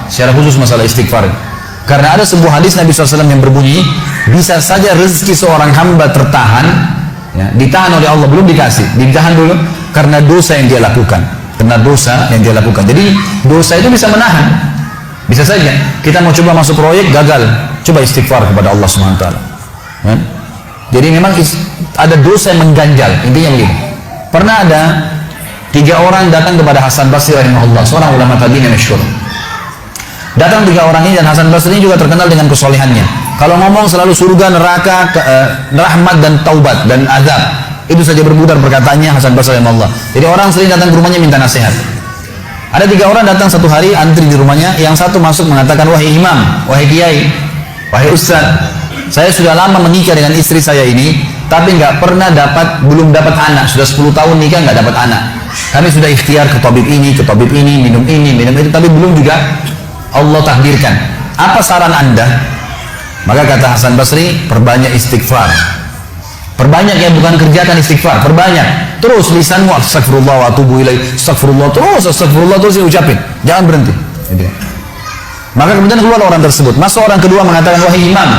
secara khusus masalah istighfar. Karena ada sebuah hadis Nabi SAW yang berbunyi, bisa saja rezeki seorang hamba tertahan, ya, ditahan oleh Allah, belum dikasih, ditahan dulu karena dosa yang dia lakukan. Karena dosa yang dia lakukan. Jadi dosa itu bisa menahan. Bisa saja kita mau coba masuk proyek gagal, coba istighfar kepada Allah SWT. Ya? Jadi memang ada dosa yang mengganjal, intinya begini. Pernah ada 3 orang datang kepada Hasan Basri rahimahullah, seorang ulama tabi'in yang masyhur. Datang 3 orang ini, dan Hasan Basri ini juga terkenal dengan kesolehannya. Kalau ngomong selalu surga, neraka, rahmat dan taubat dan azab. Itu saja berputar perkataannya Hasan Basri rahimahullah. Jadi orang sering datang ke rumahnya minta nasihat. Ada 3 orang datang satu hari, antri di rumahnya. Yang satu masuk mengatakan, wahai imam, wahai kiai, wahai ustaz, saya sudah lama menikah dengan istri saya ini, tapi belum dapat anak. Sudah 10 tahun nikah nggak dapat anak. Kami sudah ikhtiar ke tabib ini, minum itu, tapi belum juga Allah takdirkan. Apa saran Anda? Maka kata Hasan Basri, perbanyak istighfar. Perbanyak, ya, bukan kerjakan istighfar, perbanyak. Terus lisanmu astagfirullah wa atubu ilaih, astagfirullah terus diucapin, jangan berhenti. Gitu. Maka kemudian keluar orang tersebut. Masuk orang kedua mengatakan, wahai imam,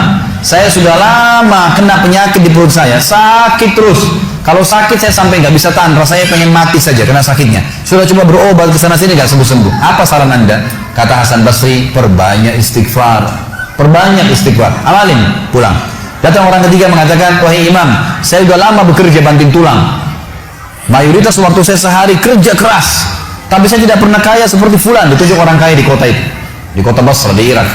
saya sudah lama kena penyakit di perut saya, sakit terus. Kalau sakit saya sampai nggak bisa tahan, rasanya pengen mati saja karena sakitnya. Sudah coba berobat ke sana sini nggak sembuh-sembuh. Apa saran Anda? Kata Hasan Basri, perbanyak istighfar. Perbanyak istighfar. Amalin, pulang. Datang orang ketiga mengatakan, wahai imam, saya sudah lama bekerja banting tulang. Mayoritas waktu saya sehari kerja keras, tapi saya tidak pernah kaya seperti fulan. Ditunjuk orang kaya di kota itu, di kota Basra, di Irak.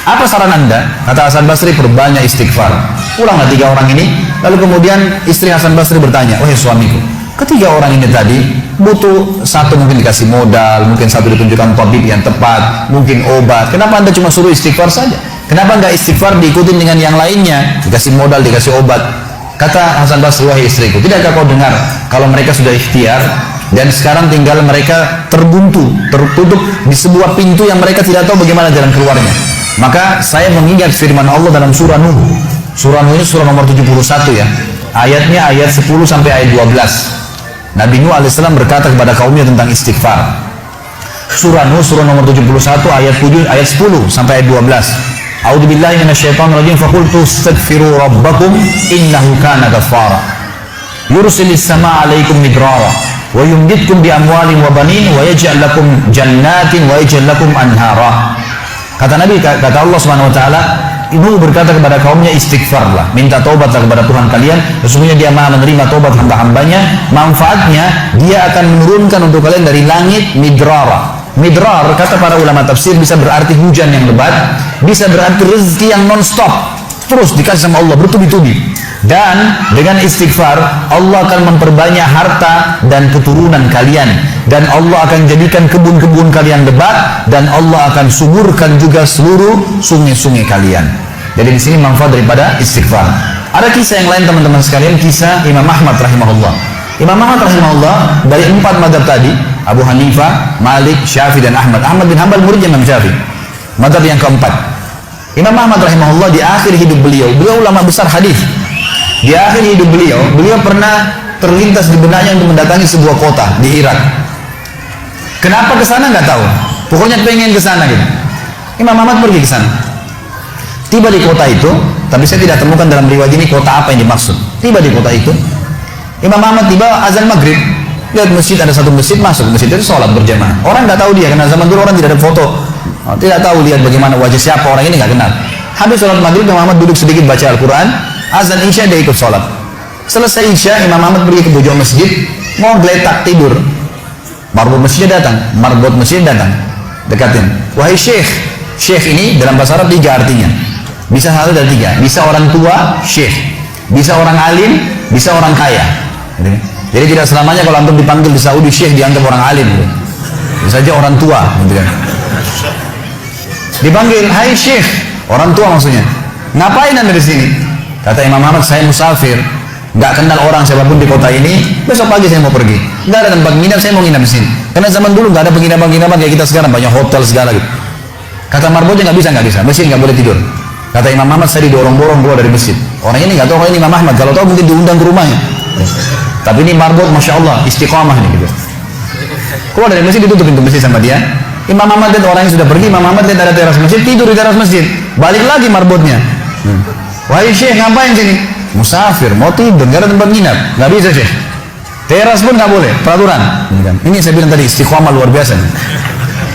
Apa saran Anda? Kata Hasan Basri, perbanyak istighfar. Pulanglah 3 orang ini. Lalu kemudian istri Hasan Basri bertanya, wahai suamiku, ketiga orang ini tadi butuh satu mungkin dikasih modal, mungkin satu ditunjukkan tabib yang tepat, mungkin obat. Kenapa Anda cuma suruh istighfar saja? Kenapa nggak istighfar diikutin dengan yang lainnya? Dikasih modal, dikasih obat. Kata Hasan Basri, wahai istriku, tidakkah kau dengar kalau mereka sudah ikhtiar dan sekarang tinggal mereka terbuntu, tertutup di sebuah pintu yang mereka tidak tahu bagaimana jalan keluarnya. Maka saya mengingat firman Allah dalam surah Nuh. Surah Nuh ini surah nomor 71, ya. Ayatnya ayat 10 sampai ayat 12. Nabi Nuh alaihissalam berkata kepada kaumnya tentang istighfar. Surah Nuh surah nomor 71 ayat 10 sampai ayat 12. A'udzubillahi minasyaitonirrajim, faqultu astaghfiru rabbakum innahu kana ghaffara. Yursilis samaa'a 'alaikum midrara wa yumditkum bi amwalin wa banin wa yaj'al lakum jannatin wa yaj'al lakum anhara. Kata Nabi, kata Allah Subhanahu wa taala, Nuh berkata kepada kaumnya, istighfarlah, minta taubatlah kepada Tuhan kalian, sesungguhnya Dia Maha menerima taubat hamba-hambanya. Manfaatnya, Dia akan menurunkan untuk kalian dari langit midrara. Midrar, kata para ulama tafsir, bisa berarti hujan yang lebat, bisa berarti rezeki yang non-stop, terus dikasih sama Allah bertubi-tubi. Dan dengan istighfar, Allah akan memperbanyak harta dan keturunan kalian, dan Allah akan jadikan kebun-kebun kalian lebat, dan Allah akan suburkan juga seluruh sungai-sungai kalian. Jadi di sini manfaat daripada istighfar. Ada kisah yang lain teman-teman sekalian, kisah Imam Ahmad rahimahullah. Imam Ahmad rahimahullah dari 4 mazhab tadi, Abu Hanifah, Malik, Syafi'i dan Ahmad. Ahmad bin Hanbal muridnya Imam Syafi'i. Mazhab yang keempat. Imam Ahmad rahimahullah di akhir hidup beliau ulama besar hadis. Di akhir hidup beliau pernah terlintas di benaknya untuk mendatangi sebuah kota di Irak. Kenapa ke sana nggak tahu. Pokoknya pengen ke sana gitu. Imam Ahmad pergi ke sana. Tiba di kota itu, tapi saya tidak temukan dalam riwayat ini kota apa yang dimaksud. Tiba di kota itu, Imam Ahmad tiba azan maghrib. Lihat masjid, ada satu masjid, masuk masjid itu sholat berjamaah. Orang nggak tahu dia, karena zaman dulu orang tidak ada foto, tidak tahu lihat bagaimana wajah siapa orang ini, nggak kenal. Habis sholat maghrib, Imam Ahmad duduk sedikit baca Al-Quran. Azan Isya dia ikut sholat. Selesai Isya, Imam Ahmad pergi ke pojok masjid, mau geletak tidur. Marbot masjid datang, dekatin. Wahai syekh, syekh ini dalam bahasa Arab 3 artinya. Bisa 1 dari 3. Bisa orang tua, syekh. Bisa orang alim, bisa orang kaya. Jadi tidak selamanya kalau antum dipanggil di Saudi syekh dianggap orang alim. Bisa saja orang tua. Dipanggil, hai syekh, orang tua maksudnya. Ngapain anda di sini? Kata Imam Ahmad, saya musafir, nggak kenal orang siapapun di kota ini. Besok pagi saya mau pergi, nggak ada tempat nginap, saya mau nginap di sini. Karena zaman dulu nggak ada penginapan kayak kita sekarang, banyak hotel segala gitu. Kata marbotnya nggak bisa, masjid nggak boleh tidur. Kata Imam Ahmad, saya didorong-dorong keluar dari masjid. Orang ini nggak tahu kalau ini Imam Ahmad, kalau tahu mungkin diundang ke rumahnya. Tapi ini marbot, masya Allah, istiqamah nih gitu. Keluar dari masjid, ditutup pintu masjid sama dia. Imam Ahmad lihat orang yang sudah pergi, Imam Ahmad lihat ada teras masjid, tidur di teras masjid. Balik lagi marbotnya. Wahai Syekh, ngapain sini? Musafir, mau tidur, nggak ada tempat nginap. Nggak bisa Syekh. Teras pun nggak boleh, peraturan. Ini saya bilang tadi, istiqomah luar biasa.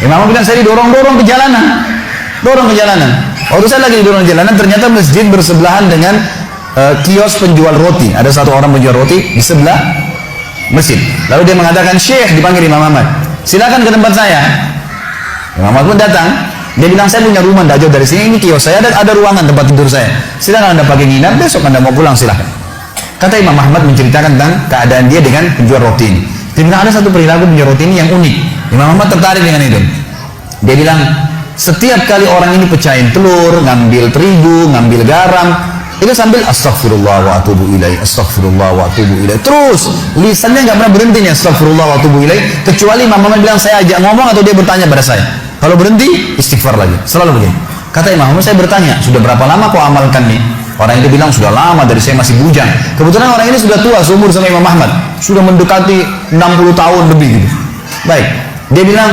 Imam Ahmad bilang, saya didorong-dorong ke jalanan. Dorong ke jalanan. Waktu saya lagi didorong ke jalanan, ternyata masjid bersebelahan dengan kios penjual roti. Ada satu orang menjual roti di sebelah masjid. Lalu dia mengatakan, Syekh, dipanggil Imam Ahmad, silakan ke tempat saya. Imam Ahmad pun datang. Dia bilang, saya punya rumah tidak jauh dari sini, ini kios saya, ada ruangan tempat tidur saya. Silakan anda pakai nginap, besok anda mau pulang silakan. Kata Imam Ahmad menceritakan tentang keadaan dia dengan penjual roti ini. Dia bilang, ada satu perilaku penjual roti ini yang unik. Imam Ahmad tertarik dengan itu. Dia bilang, setiap kali orang ini pecahin telur, ngambil terigu, ngambil garam, itu sambil astagfirullah wa atubu ilaih, astagfirullah wa atubu ilaih. Terus lisannya nggak pernah berhenti nih, astagfirullah wa atubu ilaih, kecuali Imam Ahmad bilang saya ajak ngomong atau dia bertanya pada saya. Kalau berhenti, istighfar lagi, selalu begini. Kata Imam Ahmad, saya bertanya, sudah berapa lama kau amalkan nih? Orang itu bilang, sudah lama, dari saya masih bujang. Kebetulan orang ini sudah tua, seumur sama Imam Ahmad, sudah mendekati 60 tahun lebih gitu. Baik, dia bilang,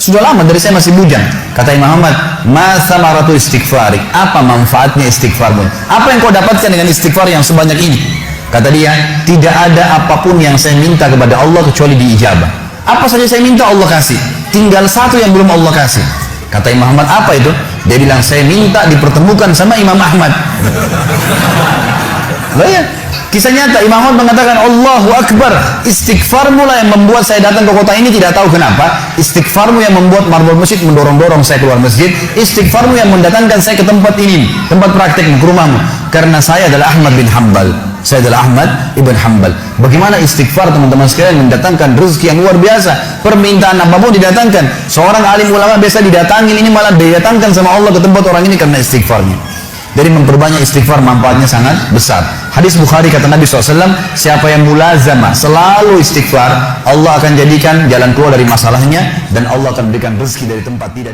sudah lama, dari saya masih bujang. Kata Imam Ahmad, ma samaratu istighfari, apa manfaatnya istighfarmu? Apa yang kau dapatkan dengan istighfar yang sebanyak ini? Kata dia, tidak ada apapun yang saya minta kepada Allah kecuali diijabah. Apa saja saya minta Allah kasih, tinggal satu yang belum Allah kasih. Kata Imam Ahmad, apa itu? Dia bilang, saya minta dipertemukan sama Imam Ahmad. Loh ya, kisah nyata. Imam Ahmad mengatakan, Allahu Akbar, istighfarmu lah yang membuat saya datang ke kota ini, tidak tahu kenapa. Istighfarmu yang membuat marbot masjid mendorong-dorong saya keluar masjid. Istighfarmu yang mendatangkan saya ke tempat ini, tempat praktek ke rumahmu. Karena saya adalah Ahmad bin Hanbal. Saya adalah Ahmad ibn Hanbal. Bagaimana istighfar teman-teman sekalian mendatangkan rezeki yang luar biasa. Permintaan apapun didatangkan. Seorang alim ulama biasa didatangin, ini malah didatangkan sama Allah ke tempat orang ini karena istighfarnya. Jadi memperbanyak istighfar manfaatnya sangat besar. Hadis Bukhari kata Nabi SAW, siapa yang mulazamah selalu istighfar, Allah akan jadikan jalan keluar dari masalahnya dan Allah akan berikan rezeki dari tempat tidak